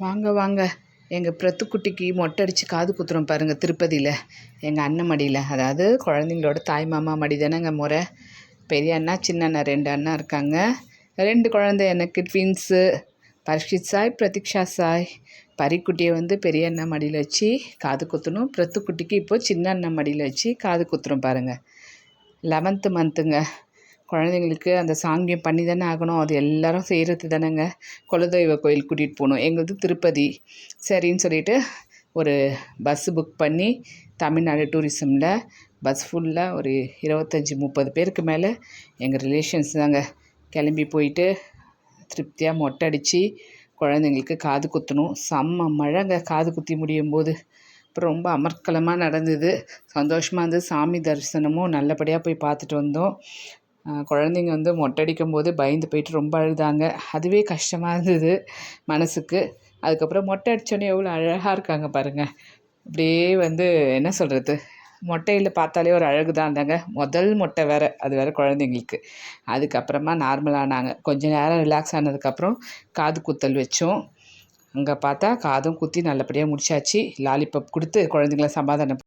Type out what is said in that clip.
வாங்க வாங்க எங்கள் பிரத்துக்குட்டிக்கு மொட்டை அடித்து காது குத்துறோம் பாருங்கள் திருப்பதியில் எங்கள் அண்ணன் மடியில். அதாவது குழந்தைங்களோட தாய் மாமா மடி தானேங்க முறை. பெரிய அண்ணா சின்ன அண்ணா 2 அண்ணா இருக்காங்க. 2 குழந்தை எனக்கு ட்வின்ஸு பர்ஷித் சாய் பிரதீக்ஷா சாய். பரிக்குட்டியை வந்து பெரிய அண்ணா மடியில் வச்சு காது குத்தணும். பிரத்துக்குட்டிக்கு இப்போது சின்ன அண்ணா மடியில் வச்சு காது குத்துறோம் பாருங்கள். 11th மந்த்துங்க. குழந்தைங்களுக்கு அந்த சாங்கியம் பண்ணி தானே ஆகணும். அது எல்லோரும் செய்கிறது தானேங்க. குலதெய்வ கோயில் கூட்டிகிட்டு போகணும். எங்களது திருப்பதி. சரின்னு சொல்லிவிட்டு ஒரு பஸ்ஸு புக் பண்ணி தமிழ்நாடு டூரிசமில் பஸ் ஃபுல்லாக ஒரு 25-30 பேருக்கு மேலே எங்கள் ரிலேஷன்ஸ் தாங்க. கிளம்பி போயிட்டு திருப்தியாக மொட்டை அடித்து குழந்தைங்களுக்கு காது குத்தணும். செம்ம மழைங்க காது குத்தி முடியும் போது. அப்புறம் ரொம்ப அமர்க்கலமாக நடந்தது. சந்தோஷமாக இருந்தது. சாமி தரிசனமும் நல்லபடியாக போய் பார்த்துட்டு வந்தோம். குழந்தைங்க வந்து மொட்டை அடிக்கும் போது பயந்து போயிட்டு ரொம்ப அழுதாங்க. அதுவே கஷ்டமாக இருந்தது மனசுக்கு. அதுக்கப்புறம் மொட்டை அடித்தோன்னே எவ்வளோ அழகாக இருக்காங்க பாருங்கள். அப்படியே வந்து என்ன சொல்கிறது, மொட்டையில் பார்த்தாலே ஒரு அழகு தான் இருந்தாங்க. முதல் மொட்டை வேறு, அது வேறு குழந்தைங்களுக்கு. அதுக்கப்புறமா நார்மலானாங்க. கொஞ்சம் நேரம் ரிலாக்ஸ் ஆனதுக்கப்புறம் காது குத்தல் வச்சோம். அங்கே பார்த்தா காதும் குத்தி நல்லபடியாக முடிச்சாச்சு. லாலிபப் கொடுத்து குழந்தைங்கள சமாதானம்